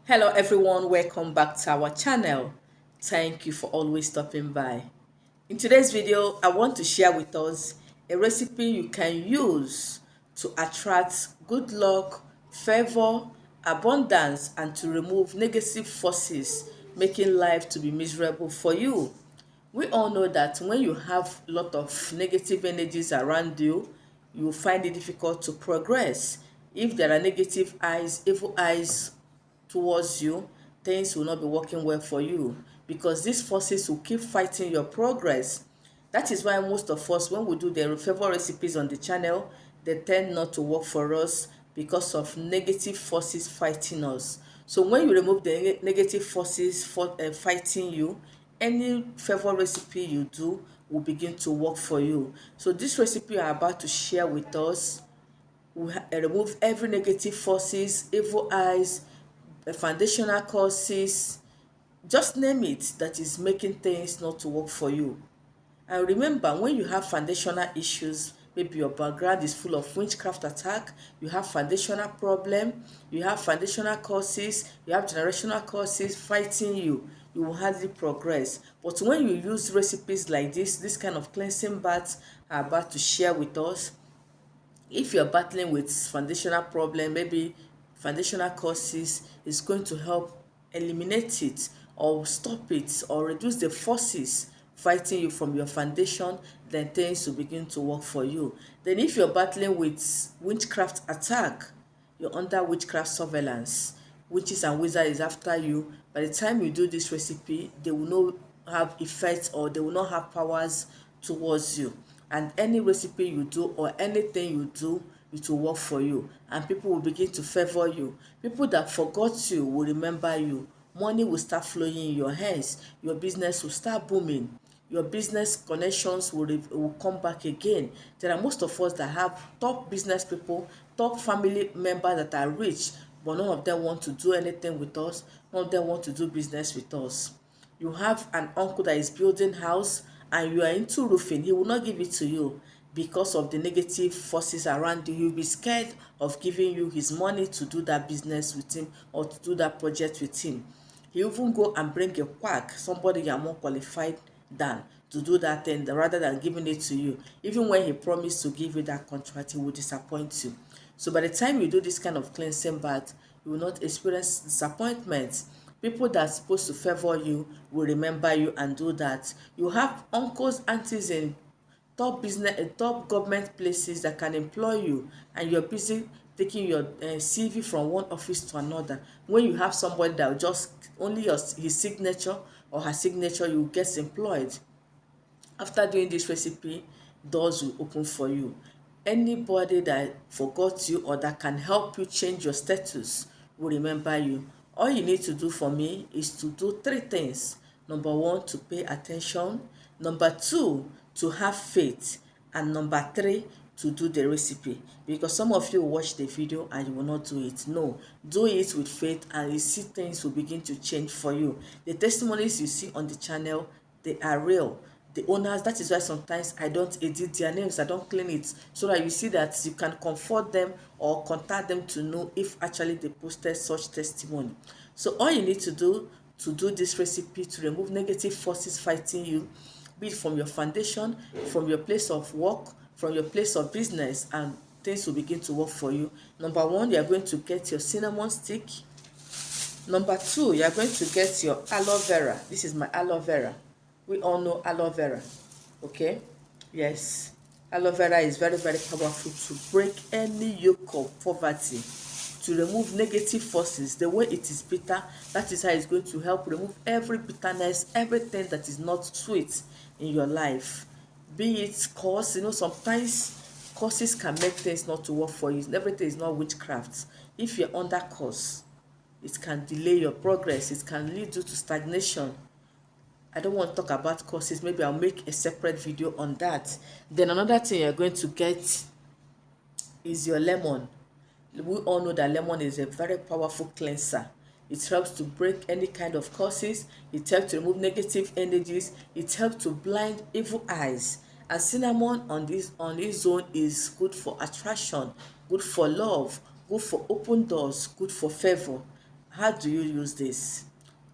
Hello everyone, welcome back to our channel. Thank you for always stopping by. In today's video, I want to share with us a recipe you can use to attract good luck, favor, abundance, and to remove negative forces making life to be miserable for you. We all know that when you have a lot of negative energies around you, you will find it difficult to progress. If there are negative eyes, evil eyes towards you, things will not be working well for you because these forces will keep fighting your progress. That is why most of us, when we do the favorite recipes on the channel, they tend not to work for us because of negative forces fighting us. So when you remove the negative forces fighting you, any favorite recipe you do will begin to work for you. So this recipe I'm about to share with us will remove every negative forces, evil eyes, foundational causes, just name it, that is making things not to work for you. And remember, when you have foundational issues, maybe your background is full of witchcraft attack, you have foundational problem, you have foundational causes, you have generational causes fighting you, you will hardly progress. But when you use recipes like this kind of cleansing baths I'm about to share with us, if you're battling with foundational problem, maybe foundational causes, is going to help eliminate it or stop it or reduce the forces fighting you from your foundation, then things will begin to work for you. Then if you're battling with witchcraft attack, you're under witchcraft surveillance, witches and wizards is after you. By the time you do this recipe, they will not have effects or they will not have powers towards you. And any recipe you do or anything you do, it will work for you and people will begin to favor you. People that forgot you will remember you. Money will start flowing in your hands. Your business will start booming. Your business connections will come back again. There are most of us that have top business people, top family members that are rich, but none of them want to do anything with us. None of them want to do business with us. You have an uncle that is building house and you are into roofing, he will not give it to you because of the negative forces around you. He'll be scared of giving you his money to do that business with him or to do that project with him. He even go and bring a quack, somebody you are more qualified than, to do that thing rather than giving it to you. Even when he promised to give you that contract, he will disappoint you. So by the time you do this kind of cleansing bath, you will not experience disappointment. People that are supposed to favor you will remember you and do that. You have uncles, aunties in top business, top government places that can employ you, and you're busy taking your CV from one office to another. When you have somebody that will just only his signature or her signature, you get employed. After doing this recipe, doors will open for you. Anybody that forgot you or that can help you change your status will remember you. All you need to do for me is to do three things. Number one, to pay attention. Number two, to have faith. And number three, to do the recipe. Because some of you watch the video and you will not do it. No, do it with faith and you see things will begin to change for you. The testimonies you see on the channel, they are real. The owners, that is why sometimes I don't edit their names, I don't clean it, so that you see that you can comfort them or contact them to know if actually they posted such testimony. So all you need to do this recipe to remove negative forces fighting you, be it from your foundation, from your place of work, from your place of business, and things will begin to work for you. Number one, you are going to get your cinnamon stick. Number two, you are going to get your aloe vera. This is my aloe vera. We all know aloe vera. Okay? Yes. Aloe vera is very, very powerful to break any yoke of poverty, to remove negative forces. The way it is bitter, that is how it's going to help remove every bitterness, everything that is not sweet in your life. Be it cause, sometimes causes can make things not to work for you. Everything is not witchcraft. If you're under cause, it can delay your progress, it can lead you to stagnation. I don't want to talk about causes, maybe I'll make a separate video on that. Then another thing you're going to get is your lemon. We all know that lemon is a very powerful cleanser. It helps to break any kind of causes, it helps to remove negative energies, it helps to blind evil eyes. And cinnamon on this zone is good for attraction, good for love, good for open doors, good for favor. How do you use this?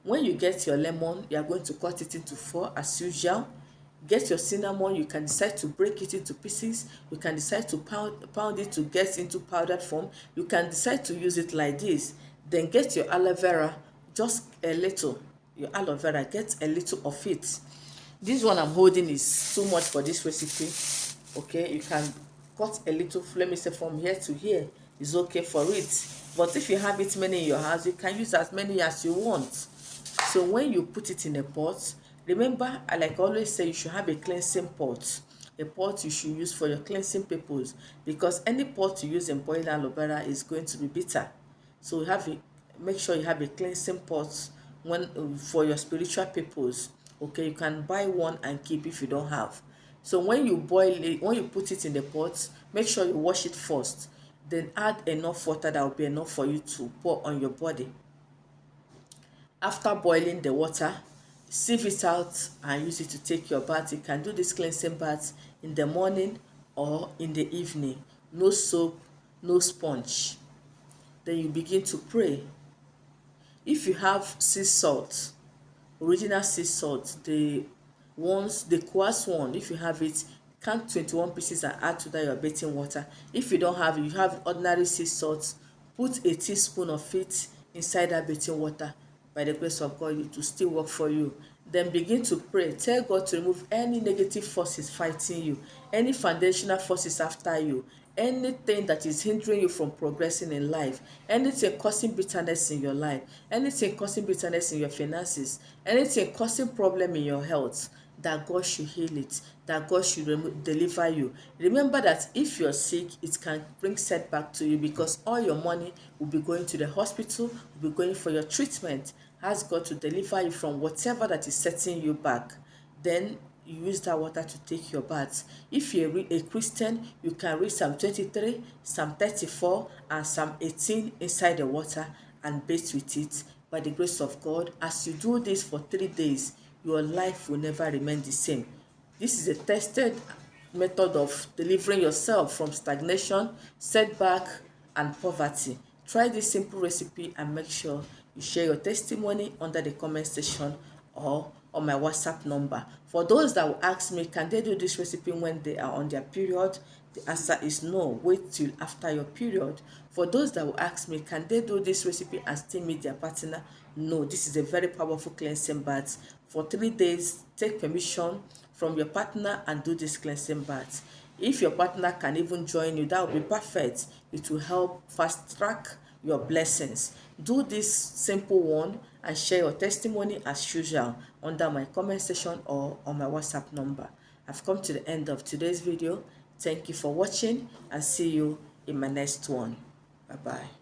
When you get your lemon, you are going to cut it into four as usual. Get your cinnamon, you can decide to break it into pieces. You can decide to pound it to get into powdered form. You can decide to use it like this. Then get your aloe vera, just a little. Your aloe vera, get a little of it. This one I'm holding is too much for this recipe. Okay, you can cut a little, let me say from here to here is okay for it. But if you have it many in your house, you can use as many as you want. So when you put it in a pot, remember, I like always say, you should have a cleansing pot. A pot you should use for your cleansing purpose, because any pot you use in boiling aloe vera is going to be bitter. So make sure you have a cleansing pot for your spiritual purpose. Okay, you can buy one and keep if you don't have. So when you boil it, when you put it in the pot, make sure you wash it first. Then add enough water that will be enough for you to pour on your body. After boiling the water, sieve it out and use it to take your bath. You can do this cleansing bath in the morning or in the evening. No soap, no sponge. Then you begin to pray. If you have sea salt, original sea salt, the coarse one, if you have it, count 21 pieces and add to that your bathing water. If you don't have it, you have ordinary sea salt, put a teaspoon of it inside that bathing water. By the grace of God, it will still work for you. Then begin to pray. Tell God to remove any negative forces fighting you, any foundational forces after you, anything that is hindering you from progressing in life, anything causing bitterness in your life, anything causing bitterness in your finances, anything causing problem in your health, that God should heal it, that God should deliver you. Remember that if you're sick, it can bring setback to you, because all your money will be going to the hospital, will be going for your treatment. Ask God to deliver you from whatever that is setting you back. Then you use that water to take your bath. If you're a Christian, you can read Psalm 23, Psalm 34, and Psalm 18 inside the water and bathe with it. By the grace of God, as you do this for 3 days, your life will never remain the same. This is a tested method of delivering yourself from stagnation, setback, and poverty. Try this simple recipe and make sure you share your testimony under the comment section or on my WhatsApp number. For those that will ask me, can they do this recipe when they are on their period? The answer is no. Wait till after your period. For those that will ask me, can they do this recipe and still meet their partner? No, this is a very powerful cleansing bath. For 3 days, take permission from your partner and do this cleansing bath. If your partner can even join you, that will be perfect. It will help fast track your blessings. Do this simple one and share your testimony as usual under my comment section or on my WhatsApp number. I've come to the end of today's video. Thank you for watching and see you in my next one. Bye bye.